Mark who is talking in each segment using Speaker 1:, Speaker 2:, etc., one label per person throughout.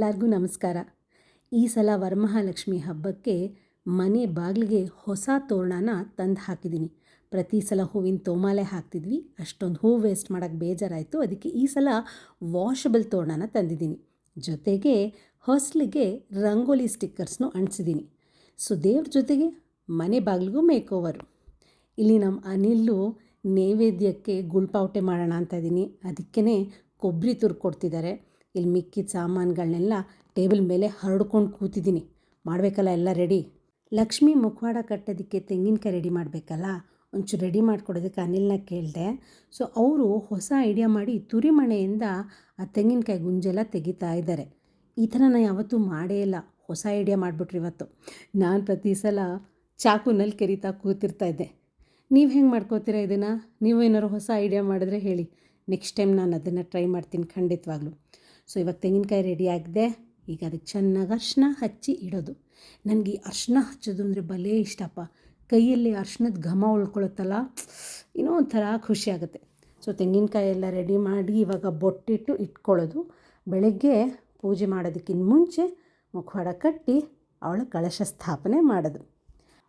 Speaker 1: ಎಲ್ಲರಿಗೂ ನಮಸ್ಕಾರ. ಈ ಸಲ ವರಮಹಾಲಕ್ಷ್ಮಿ ಹಬ್ಬಕ್ಕೆ ಮನೆ ಬಾಗಿಲಿಗೆ ಹೊಸ ತೋರಣನ ತಂದು ಹಾಕಿದ್ದೀನಿ. ಪ್ರತಿ ಸಲ ಹೂವಿನ ತೋಮಾಲೆ ಹಾಕ್ತಿದ್ವಿ, ಅಷ್ಟೊಂದು ಹೂವು ವೇಸ್ಟ್ ಮಾಡೋಕ್ಕೆ ಬೇಜಾರಾಯಿತು. ಅದಕ್ಕೆ ಈ ಸಲ ವಾಷಬಲ್ ತೋರಣನ ತಂದಿದ್ದೀನಿ. ಜೊತೆಗೆ ಹೊಸಲಿಗೆ ರಂಗೋಲಿ ಸ್ಟಿಕ್ಕರ್ಸ್ನು ಅಂಟಿಸಿದ್ದೀನಿ. ಸೊ ದೇವ್ರ ಜೊತೆಗೆ ಮನೆ ಬಾಗಿಲಿಗೂ ಮೇಕ್ ಓವರು. ಇಲ್ಲಿ ನಮ್ಮ ಅನಿಲು ನೈವೇದ್ಯಕ್ಕೆ ಗುಳ್ಪಾವಟೆ ಮಾಡೋಣ ಅಂತ ಇದ್ದೀನಿ. ಅದಕ್ಕೇ ಕೊಬ್ಬರಿ ತುರ್ಕೊಡ್ತಿದ್ದಾರೆ. ಇಲ್ಲಿ ಮಿಕ್ಕಿದ ಸಾಮಾನುಗಳನ್ನೆಲ್ಲ ಟೇಬಲ್ ಮೇಲೆ ಹರಡ್ಕೊಂಡು ಕೂತಿದ್ದೀನಿ. ಮಾಡಬೇಕಲ್ಲ ಎಲ್ಲ ರೆಡಿ. ಲಕ್ಷ್ಮಿ ಮುಖವಾಡ ಕಟ್ಟೋದಕ್ಕೆ ತೆಂಗಿನಕಾಯಿ ರೆಡಿ ಮಾಡಬೇಕಲ್ಲ, ಒಂಚೂರು ರೆಡಿ ಮಾಡಿಕೊಡೋದಕ್ಕೆ ಅನಿಲ್ನ ಕೇಳಿದೆ. ಸೊ ಅವರು ಹೊಸ ಐಡಿಯಾ ಮಾಡಿ ತುರಿಮಣೆಯಿಂದ ಆ ತೆಂಗಿನಕಾಯಿ ಗುಂಜೆಲ್ಲ ತೆಗಿತಾ ಇದ್ದಾರೆ. ಈ ಥರ ನಾನು ಯಾವತ್ತೂ ಮಾಡೇ ಇಲ್ಲ. ಹೊಸ ಐಡಿಯಾ ಮಾಡಿಬಿಟ್ರಿ ಇವತ್ತು. ನಾನು ಪ್ರತಿ ಸಲ ಚಾಕುನಲ್ಲಿ ಕೆರಿತಾ ಕೂತಿರ್ತಾಯಿದ್ದೆ. ನೀವು ಹೆಂಗೆ ಮಾಡ್ಕೋತೀರಾ ಇದನ್ನು? ನೀವು ಏನಾದ್ರು ಹೊಸ ಐಡಿಯಾ ಮಾಡಿದ್ರೆ ಹೇಳಿ. ನೆಕ್ಸ್ಟ್ ಟೈಮ್ ನಾನು ಅದನ್ನು ಟ್ರೈ ಮಾಡ್ತೀನಿ ಖಂಡಿತವಾಗ್ಲೂ. ಸೊ ಇವಾಗ ತೆಂಗಿನಕಾಯಿ ರೆಡಿ ಆಗಿದೆ. ಈಗ ಅದಕ್ಕೆ ಚೆನ್ನಾಗಿ ಅರಿಶಿನ ಹಚ್ಚಿ ಇಡೋದು. ನನಗೆ ಅರಿಶಿನ ಹಚ್ಚೋದು ಅಂದರೆ ಭಲೇ ಇಷ್ಟಪ್ಪ. ಕೈಯಲ್ಲಿ ಅರಿಶಿನದ ಘಮ ಉಳ್ಕೊಳುತ್ತಲ್ಲ, ಏನೋ ಒಂಥರ ಖುಷಿ ಆಗುತ್ತೆ. ಸೊ ತೆಂಗಿನಕಾಯಿ ಎಲ್ಲ ರೆಡಿ ಮಾಡಿ ಇವಾಗ ಬೊಟ್ಟಿಟ್ಟು ಇಟ್ಕೊಳ್ಳೋದು. ಬೆಳಗ್ಗೆ ಪೂಜೆ ಮಾಡೋದಕ್ಕಿಂತ ಮುಂಚೆ ಮುಖವಾಡ ಕಟ್ಟಿ ಅವಳ ಕಳಶ ಸ್ಥಾಪನೆ ಮಾಡೋದು.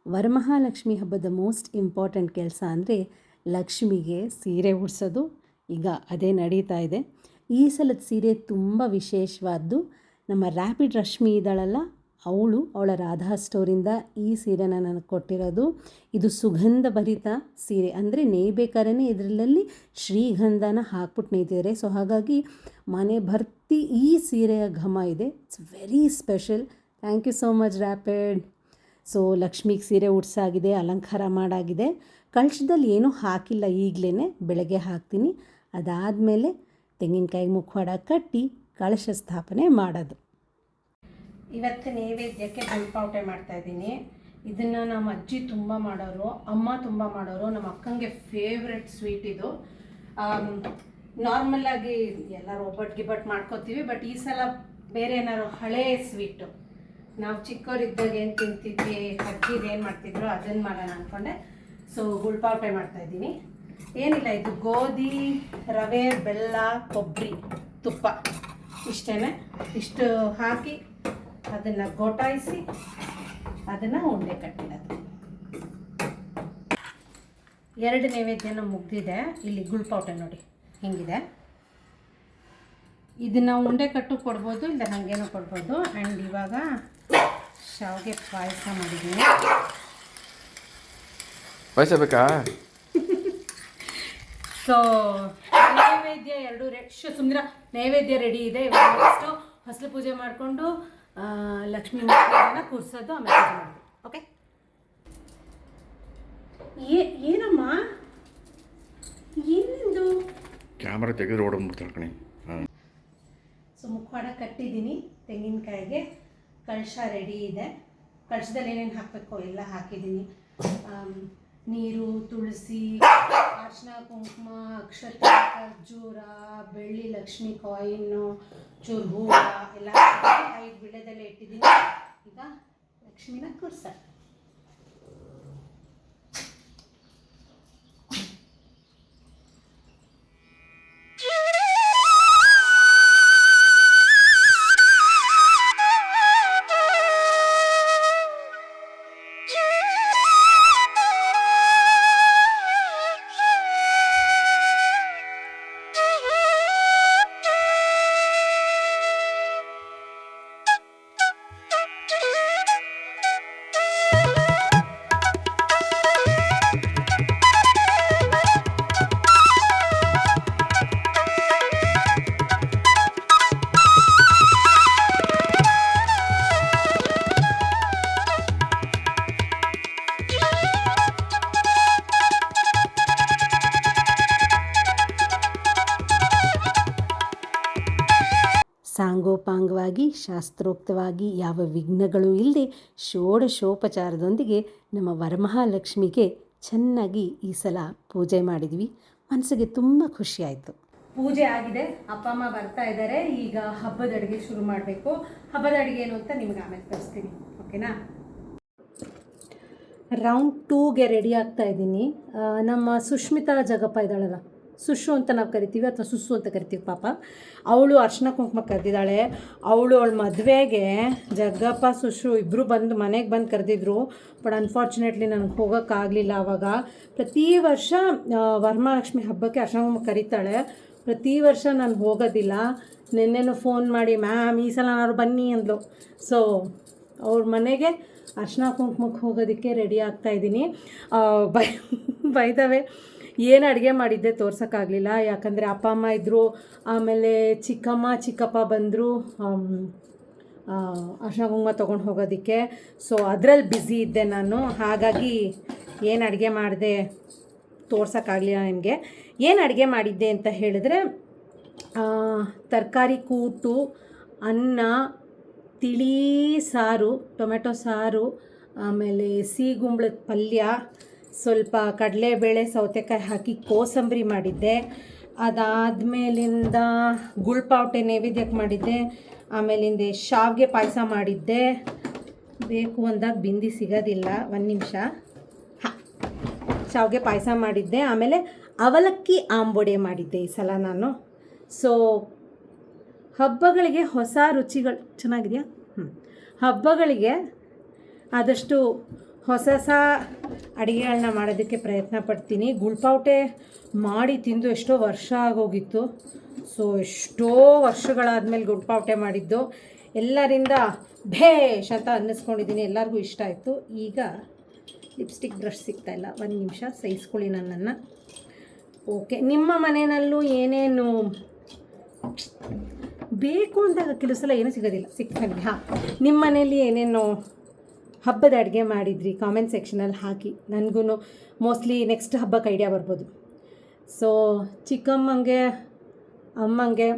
Speaker 1: ವರಮಹಾಲಕ್ಷ್ಮಿ ಹಬ್ಬದ ಮೋಸ್ಟ್ ಇಂಪಾರ್ಟೆಂಟ್ ಕೆಲಸ ಅಂದರೆ ಲಕ್ಷ್ಮಿಗೆ ಸೀರೆ ಉಡಿಸೋದು. ಈಗ ಅದೇ ನಡೀತಾ ಇದೆ. ಈ ಸಲದ ಸೀರೆ ತುಂಬ ವಿಶೇಷವಾದ್ದು. ನಮ್ಮ ರ್ಯಾಪಿಡ್ ರಶ್ಮಿ ಇದ್ದಾಳಲ್ಲ, ಅವಳ ರಾಧಾ ಸ್ಟೋರಿಂದ ಈ ಸೀರೆನ ನನಗೆ ಕೊಟ್ಟಿರೋದು. ಇದು ಸುಗಂಧ ಭರಿತ ಸೀರೆ, ಅಂದರೆ ನೇಯ್ಬೇಕಾದ್ರೆ ಇದರಲ್ಲಿ ಶ್ರೀಗಂಧನ ಹಾಕ್ಬಿಟ್ಟು ನೇಯ್ತಿದ್ದಾರೆ. ಸೊ ಹಾಗಾಗಿ ಮನೆ ಭರ್ತಿ ಈ ಸೀರೆಯ ಘಮ ಇದೆ. It's very special. Thank you so much Rapid. So ಲಕ್ಷ್ಮಿಗೆ ಸೀರೆ ಉಡ್ಸಾಗಿದೆ, ಅಲಂಕಾರ ಮಾಡಾಗಿದೆ. ಕಳಶದಲ್ಲಿ ಏನೂ ಹಾಕಿಲ್ಲ, ಈಗಲೇ ಬೆಳಗ್ಗೆ ಹಾಕ್ತೀನಿ. ಅದಾದಮೇಲೆ ತೆಂಗಿನಕಾಯಿ ಮುಖವಾಡ ಕಟ್ಟಿ ಕಳಶ ಸ್ಥಾಪನೆ ಮಾಡೋದು. ಇವತ್ತು ನೈವೇದ್ಯಕ್ಕೆ ಗುಳ್ಪಾವಟೆ ಮಾಡ್ತಾಯಿದ್ದೀನಿ. ಇದನ್ನು ನಮ್ಮ ಅಜ್ಜಿ ತುಂಬ ಮಾಡೋರು, ಅಮ್ಮ ತುಂಬ ಮಾಡೋರು. ನಮ್ಮ ಅಕ್ಕಂಗೆ ಫೇವ್ರೆಟ್ ಸ್ವೀಟ್ ಇದು. ನಾರ್ಮಲಾಗಿ ಎಲ್ಲರೂ ಒಬ್ಬಟ್ಟು ಗಿಬ್ಬಟ್ಟು ಮಾಡ್ಕೋತೀವಿ, ಬಟ್ ಈ ಸಲ ಬೇರೆ ಏನಾದ್ರು ಹಳೇ ಸ್ವೀಟು, ನಾವು ಚಿಕ್ಕವರಿದ್ದಾಗ ಏನು ತಿಂತಿದ್ವಿ, ಅಜ್ಜಿದು ಏನು ಮಾಡ್ತಿದ್ರು ಅದನ್ನು ಮಾಡೋಣ ಅಂದ್ಕೊಂಡೆ. ಸೊ ಗುಳ್ಪಾವಟೆ ಮಾಡ್ತಾಯಿದ್ದೀನಿ. ಏನಿಲ್ಲ, ಇದು ಗೋಧಿ, ರವೆ, ಬೆಲ್ಲ, ಕೊಬ್ಬರಿ, ತುಪ್ಪ ಇಷ್ಟೇ. ಇಷ್ಟು ಹಾಕಿ ಅದನ್ನು ಗೊಟಾಯಿಸಿ ಅದನ್ನು ಉಂಡೆ ಕಟ್ಟಿಡೋದು. ಎರಡು ನೈವೇದ್ಯನ ಮುಗ್ದಿದೆ. ಇಲ್ಲಿ ಗುಳ್ಪಾವಟೆ ನೋಡಿ ಹಿಂಗಿದೆ. ಇದನ್ನು ಉಂಡೆ ಕಟ್ಟು ಕೊಡ್ಬೋದು, ಇಲ್ಲ ಹಾಗೇನೋ ಕೊಡ್ಬೋದು. ಆ್ಯಂಡ್ ಇವಾಗ ಶಾವಿಗೆ ಪಾಯಸ ಮಾಡಿದ್ದೀನಿ.
Speaker 2: ಪಾಯಸ ಬೇಕಾ?
Speaker 1: ಸೊ ನೈವೇದ್ಯ ಎರಡು ಸುಂದರ ನೈವೇದ್ಯ ರೆಡಿ ಇದೆ. ಇವಾಗ ನೆಕ್ಸ್ಟು ಹೊಸಲು ಪೂಜೆ ಮಾಡಿಕೊಂಡು ಲಕ್ಷ್ಮೀ ಮಕ್ಕಳನ್ನ ಕೂರಿಸೋದು, ಆಮೇಲೆ ಪೂಜೆ ಮಾಡೋದು. ಓಕೆ. ಏನಮ್ಮ ಏನಿದು?
Speaker 2: ಕ್ಯಾಮ್ರಾ ತೆಗೆದು ಓಡೋಗ್ಬಿಡ್ತಾಳೆ ಕಣೆ.
Speaker 1: ಸೊ ಮುಖವಾಡ ಕಟ್ಟಿದ್ದೀನಿ. ತೆಂಗಿನಕಾಯಿಗೆ ಕಳಶ ರೆಡಿ ಇದೆ. ಕಳಶದಲ್ಲಿ ಏನೇನು ಹಾಕಬೇಕೋ ಎಲ್ಲ ಹಾಕಿದ್ದೀನಿ. ನೀರು, ತುಳಸಿ, ಅರಿಶಿನ, ಕುಂಕುಮ, ಅಕ್ಷತೆ, ಖರ್ಜೂರ, ಬೆಳ್ಳಿ ಲಕ್ಷ್ಮಿ ಕಾಯಿನ್ನು, ಚೂರು ಹೂವು ಎಲ್ಲ 5 ವಿಳ್ಯದೆಲೆ ಇಟ್ಟಿದ್ದೀನಿ. ಈಗ ಲಕ್ಷ್ಮಿನ ಕೂರ್ಸ. ಸಾಂಗೋಪಾಂಗವಾಗಿ ಶಾಸ್ತ್ರೋಕ್ತವಾಗಿ ಯಾವ ವಿಘ್ನಗಳು ಇಲ್ಲದೆ ಷೋಡಶೋಪಚಾರದೊಂದಿಗೆ ನಮ್ಮ ವರಮಹಾಲಕ್ಷ್ಮಿಗೆ ಚೆನ್ನಾಗಿ ಈ ಸಲ ಪೂಜೆ ಮಾಡಿದ್ವಿ. ಮನಸ್ಸಿಗೆ ತುಂಬ ಖುಷಿಯಾಯಿತು. ಪೂಜೆ ಆಗಿದೆ, ಅಪ್ಪ ಅಮ್ಮ ಬರ್ತಾ ಇದ್ದಾರೆ. ಈಗ ಹಬ್ಬದ ಅಡುಗೆ ಶುರು ಮಾಡಬೇಕು. ಹಬ್ಬದ ಅಡುಗೆ ಏನು ಅಂತ ನಿಮ್ಗೆ ಆಮೇಲೆ ತರಿಸ್ತೀನಿ, ಓಕೆನಾ? ರೌಂಡ್ 2ಗೆ ರೆಡಿ ಆಗ್ತಾ ಇದ್ದೀನಿ. ನಮ್ಮ ಸುಷ್ಮಿತಾ ಜಗಪ್ಪ ಇದ್ದಾಳಲ್ಲ, ಸುಶು ಅಂತ ನಾವು ಕರಿತೀವಿ ಅಥವಾ ಸುಸ್ಸು ಅಂತ ಕರಿತೀವಿ ಪಾಪ. ಅವಳು ಅರ್ಶಿನ ಕುಂಕುಮ ಕರೆದಿದ್ದಾಳೆ. ಅವಳ ಮದುವೆಗೆ ಜಗ್ಗಪ್ಪ ಸುಶು ಇಬ್ಬರು ಬಂದು ಮನೆಗೆ ಬಂದು ಕರೆದಿದ್ರು. ಬಟ್ ಅನ್ಫಾರ್ಚುನೇಟ್ಲಿ ನನಗೆ ಹೋಗೋಕ್ಕಾಗಲಿಲ್ಲ. ಆವಾಗ ಪ್ರತಿ ವರ್ಷ ವರಮಹಾಲಕ್ಷ್ಮಿ ಹಬ್ಬಕ್ಕೆ ಅರ್ಶಿನ ಕುಂಕುಮ ಕರೀತಾಳೆ. ಪ್ರತಿ ವರ್ಷ ನಾನು ಹೋಗೋದಿಲ್ಲ. ನಿನ್ನೆನೂ ಫೋನ್ ಮಾಡಿ ಮ್ಯಾಮ್ ಈ ಸಲ ನಾನು ಬನ್ನಿ ಅಂದ್ಲು. ಸೊ ಅವ್ರ ಮನೆಗೆ ಅರ್ಶಿನ ಕುಂಕುಮಕ್ಕೆ ಹೋಗೋದಕ್ಕೆ ರೆಡಿ ಆಗ್ತಾಯಿದ್ದೀನಿ. ಬೈದವೆ ಏನು ಅಡುಗೆ ಮಾಡಿದ್ದೆ ತೋರ್ಸೋಕ್ಕಾಗಲಿಲ್ಲ, ಯಾಕಂದರೆ ಅಪ್ಪ ಅಮ್ಮ ಇದ್ದರು. ಆಮೇಲೆ ಚಿಕ್ಕಮ್ಮ ಚಿಕ್ಕಪ್ಪ ಬಂದರು ಅರ್ಶಿನ ಕುಂಕುಮ ತೊಗೊಂಡು ಹೋಗೋದಕ್ಕೆ. ಸೊ ಅದರಲ್ಲಿ ಬ್ಯುಸಿ ಇದ್ದೆ ನಾನು. ಹಾಗಾಗಿ ಏನು ಅಡುಗೆ ಮಾಡಿದೆ ತೋರ್ಸೋಕ್ಕಾಗಲಿಲ್ಲ ನಿಮಗೆ. ಏನು ಅಡುಗೆ ಮಾಡಿದ್ದೆ ಅಂತ ಹೇಳಿದ್ರೆ ತರಕಾರಿ ಕೂಟು, ಅನ್ನ, ತಿಳಿ ಸಾರು, ಟೊಮೆಟೊ ಸಾರು, ಆಮೇಲೆ ಸಿಗುಂಬಳದ ಪಲ್ಯ, ಸ್ವಲ್ಪ ಕಡಲೆಬೇಳೆ ಸೌತೆಕಾಯಿ ಹಾಕಿ ಕೋಸಂಬರಿ ಮಾಡಿದ್ದೆ. ಅದಾದಮೇಲಿಂದ ಗುಳ್ಪಾವಟೆ ನೈವೇದ್ಯಕ್ಕೆ ಮಾಡಿದ್ದೆ. ಆಮೇಲಿಂದ ಶಾವಿಗೆ ಪಾಯಸ ಮಾಡಿದ್ದೆ. ಬೇಕು ಅಂದಾಗ ಬಿಂದಿ ಸಿಗೋದಿಲ್ಲ, ಒಂದು ನಿಮಿಷ. ಹಾಂ, ಶಾವಿಗೆ ಪಾಯಸ ಮಾಡಿದ್ದೆ. ಆಮೇಲೆ ಅವಲಕ್ಕಿ ಆಂಬೊಡೆ ಮಾಡಿದ್ದೆ ಈ ಸಲ ನಾನು. ಸೊ ಹಬ್ಬಗಳಿಗೆ ಹೊಸ ರುಚಿಗಳು ಚೆನ್ನಾಗಿದೆಯಾ? ಹಬ್ಬಗಳಿಗೆ ಆದಷ್ಟು ಹೊಸ ಅಡುಗೆಗಳನ್ನ ಮಾಡೋದಕ್ಕೆ ಪ್ರಯತ್ನ ಪಡ್ತೀನಿ. ಗುಳ್ಪಾವಟೆ ಮಾಡಿ ತಿಂದು ಎಷ್ಟೋ ವರ್ಷ ಆಗೋಗಿತ್ತು. ಸೊ ಎಷ್ಟೋ ವರ್ಷಗಳಾದಮೇಲೆ ಗುಳ್ಪಾವಟೆ ಮಾಡಿದ್ದು. ಎಲ್ಲರಿಂದ ಭೇಷ್ ಅಂತ ಅನ್ನಿಸ್ಕೊಂಡಿದ್ದೀನಿ. ಎಲ್ಲರಿಗೂ ಇಷ್ಟ ಆಯಿತು. ಈಗ ಲಿಪ್ಸ್ಟಿಕ್ ಬ್ರಷ್ ಸಿಗ್ತಾಯಿಲ್ಲ, ಒಂದು ನಿಮಿಷ ಸಹಿಸ್ಕೊಳ್ಳಿ ನನ್ನನ್ನು. ಓಕೆ, ನಿಮ್ಮ ಮನೆಯಲ್ಲೂ ಏನೇನು ಬೇಕು ಅಂದಾಗ ಕೆಲವು ಸಲ ಏನೂ ಸಿಗೋದಿಲ್ಲ, ಸಿಗ್ತಾನೆ. ಹಾಂ, ನಿಮ್ಮ ಮನೇಲಿ ಏನೇನು ಹಬ್ಬದ ಅಡುಗೆ ಮಾಡಿದ್ರಿ ಕಾಮೆಂಟ್ ಸೆಕ್ಷನಲ್ಲಿ ಹಾಕಿ. ನನಗೂ ಮೋಸ್ಟ್ಲಿ ನೆಕ್ಸ್ಟ್ ಹಬ್ಬಕ್ಕೆ ಐಡಿಯಾ ಬರ್ಬೋದು. ಸೊ ಚಿಕ್ಕಮ್ಮಂಗೆ ಅಮ್ಮಂಗೆ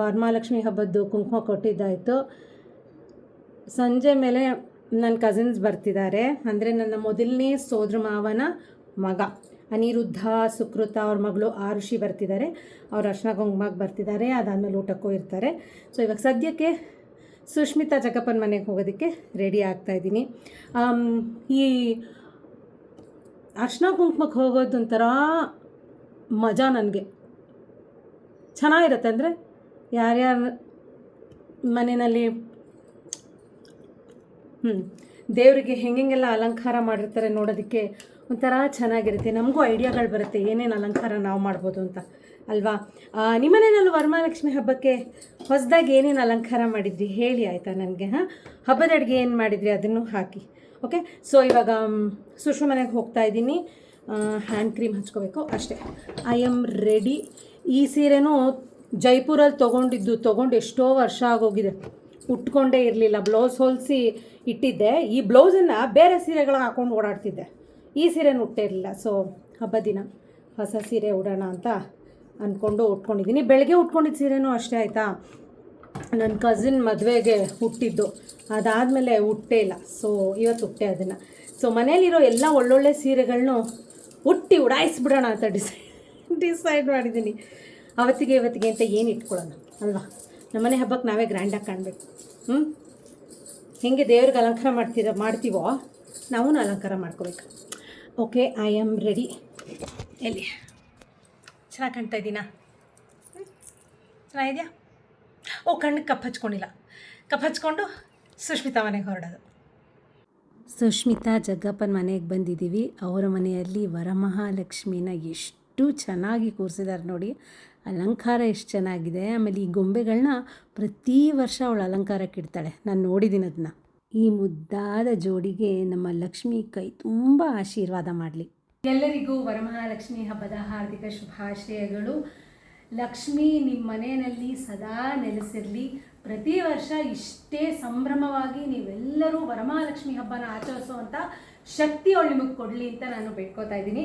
Speaker 1: ವರಮಹಾಲಕ್ಷ್ಮಿ ಹಬ್ಬದ್ದು ಕುಂಕುಮ ಕೊಟ್ಟಿದ್ದಾಯಿತು. ಸಂಜೆ ಮೇಲೆ ನನ್ನ ಕಸಿನ್ಸ್ ಬರ್ತಿದ್ದಾರೆ. ಅಂದರೆ ನನ್ನ ಮೊದಲನೇ ಸೋದರ ಮಾವನ ಮಗ ಅನಿರುದ್ಧ, ಸುಕೃತ, ಅವ್ರ ಮಗಳು ಆರುಷಿ ಬರ್ತಿದ್ದಾರೆ. ಅವ್ರು ಅರ್ಶಿನ ಕುಂಕುಮಕ್ಕೆ ಬರ್ತಿದ್ದಾರೆ. ಅದಾದಮೇಲೆ ಊಟಕ್ಕೂ ಇರ್ತಾರೆ. ಸೊ ಇವಾಗ ಸದ್ಯಕ್ಕೆ ಸುಷ್ಮಿತಾ ಜಗಪ್ಪನ ಮನೆಗೆ ಹೋಗೋದಕ್ಕೆ ರೆಡಿ ಆಗ್ತಾಯಿದ್ದೀನಿ. ಈ ಅರ್ಶಿನ ಕುಂಕುಮಕ್ಕೆ ಹೋಗೋದು ಒಂಥರ ಮಜಾ ನನಗೆ. ಚೆನ್ನಾಗಿರುತ್ತೆ. ಅಂದರೆ ಯಾರ್ಯಾರ ಮನೆಯಲ್ಲಿ ದೇವರಿಗೆ ಹೆಂಗೆಲ್ಲ ಅಲಂಕಾರ ಮಾಡಿರ್ತಾರೆ ನೋಡೋದಕ್ಕೆ ಒಂಥರ ಚೆನ್ನಾಗಿರುತ್ತೆ. ನಮಗೂ ಐಡಿಯಾಗಳು ಬರುತ್ತೆ ಏನೇನು ಅಲಂಕಾರ ನಾವು ಮಾಡ್ಬೋದು ಅಂತ ಅಲ್ವಾ. ನಿಮ್ಮನೇನಲ್ಲೂ ವರಮಹಾಲಕ್ಷ್ಮಿ ಹಬ್ಬಕ್ಕೆ ಹೊಸದಾಗಿ ಏನೇನು ಅಲಂಕಾರ ಮಾಡಿದ್ರಿ ಹೇಳಿ ಆಯಿತಾ ನನಗೆ. ಹಾಂ, ಹಬ್ಬದ ಅಡುಗೆ ಏನು ಮಾಡಿದ್ರಿ ಅದನ್ನು ಹಾಕಿ. ಓಕೆ, ಸೊ ಇವಾಗ ಸುಶ್ರು ಮನೆಗೆ ಹೋಗ್ತಾಯಿದ್ದೀನಿ. ಹ್ಯಾಂಡ್ ಕ್ರೀಮ್ ಹಚ್ಕೋಬೇಕು ಅಷ್ಟೇ. I am ready. ಈ ಸೀರೆನೂ ಜೈಪುರಲ್ಲಿ ತೊಗೊಂಡು ಎಷ್ಟೋ ವರ್ಷ ಆಗೋಗಿದೆ. ಉಟ್ಕೊಂಡೇ ಇರಲಿಲ್ಲ. ಬ್ಲೌಸ್ ಹೊಲಿಸಿ ಇಟ್ಟಿದ್ದೆ. ಈ ಬ್ಲೌಸನ್ನು ಬೇರೆ ಸೀರೆಗಳಿಗೆ ಹಾಕ್ಕೊಂಡು ಓಡಾಡ್ತಿದ್ದೆ. ಈ ಸೀರೆನೂ ಉಟ್ಟೇ ಇರಲಿಲ್ಲ. ಸೊ ಹಬ್ಬದ ದಿನ ಹೊಸ ಸೀರೆ ಉಡೋಣ ಅಂತ ಅಂದ್ಕೊಂಡು ಉಟ್ಕೊಂಡಿದ್ದೀನಿ. ಬೆಳಗ್ಗೆ ಉಟ್ಕೊಂಡಿದ್ದ ಸೀರೆನೂ ಅಷ್ಟೇ ಆಯಿತಾ. ನನ್ನ ಕಸಿನ್ ಮದುವೆಗೆ ಹುಟ್ಟಿದ್ದು, ಅದಾದಮೇಲೆ ಉಟ್ಟೇ ಇಲ್ಲ. ಸೊ ಇವತ್ತು ಉಟ್ಟೆ ಅದನ್ನು. ಸೊ ಮನೇಲಿರೋ ಎಲ್ಲ ಒಳ್ಳೊಳ್ಳೆ ಸೀರೆಗಳನ್ನೂ ಉಡಾಯಿಸ್ಬಿಡೋಣ ಅಂತ ಡಿಸೈಡ್ ಮಾಡಿದ್ದೀನಿ. ಅವತ್ತಿಗೆ ಅಂತ ಏನು ಇಟ್ಕೊಳ್ಳೋಣ ಅಲ್ವಾ. ನಮ್ಮನೆ ಹಬ್ಬಕ್ಕೆ ನಾವೇ ಗ್ರ್ಯಾಂಡಾಗಿ ಕಾಣಬೇಕು. ಹೇಗೆ ದೇವ್ರಿಗೆ ಅಲಂಕಾರ ಮಾಡ್ತೀವೋ ನಾವೂ ಅಲಂಕಾರ ಮಾಡ್ಕೋಬೇಕು. Okay, I am ready. ಎಲ್ಲಿ ಚೆನ್ನಾಗಿ ಕಾಣ್ತಾ ಇದ್ದೀನಾ? ಚೆನ್ನಾಗಿದೆಯಾ? ಕಣ್ಣಿಗೆ ಕಪ್ಪು ಹಚ್ಕೊಂಡಿಲ್ಲ. ಕಪ್ಪು ಹಚ್ಕೊಂಡು ಸುಷ್ಮಿತಾ ಮನೆಗೆ ಹೊರಡೋದು. ಸುಷ್ಮಿತಾ ಜಗ್ಗಪ್ಪನ ಮನೆಗೆ ಬಂದಿದ್ದೀವಿ. ಅವರ ಮನೆಯಲ್ಲಿ ವರಮಹಾಲಕ್ಷ್ಮಿನ ಎಷ್ಟು ಚೆನ್ನಾಗಿ ಕೂರಿಸಿದ್ದಾರೆ ನೋಡಿ. ಅಲಂಕಾರ ಎಷ್ಟು ಚೆನ್ನಾಗಿದೆ. ಆಮೇಲೆ ಈ ಗೊಂಬೆಗಳನ್ನ ಪ್ರತಿ ವರ್ಷ ಅವಳು ಅಲಂಕಾರಕ್ಕೆ ಇಡ್ತಾಳೆ. ನಾನು ನೋಡಿದ್ದೀನಿ ಅದನ್ನ. ಈ ಮುದ್ದಾದ ಜೋಡಿಗೆ ನಮ್ಮ ಲಕ್ಷ್ಮಿ ಕೈ ತುಂಬ ಆಶೀರ್ವಾದ ಮಾಡಲಿ. ಎಲ್ಲರಿಗೂ ವರಮಹಾಲಕ್ಷ್ಮಿ ಹಬ್ಬದ ಹಾರ್ದಿಕ ಶುಭಾಶಯಗಳು. ಲಕ್ಷ್ಮಿ ನಿಮ್ಮ ಮನೆಯಲ್ಲಿ ಸದಾ ನೆಲೆಸಿರಲಿ. ಪ್ರತಿ ವರ್ಷ ಇಷ್ಟೇ ಸಂಭ್ರಮವಾಗಿ ನೀವೆಲ್ಲರೂ ವರಮಹಾಲಕ್ಷ್ಮಿ ಹಬ್ಬನ ಆಚರಿಸುವಂಥ ಶಕ್ತಿ ಅವಳು ನಿಮಗೆ ಕೊಡಲಿ ಅಂತ ನಾನು ಬೇಡ್ಕೋತಾ ಇದ್ದೀನಿ.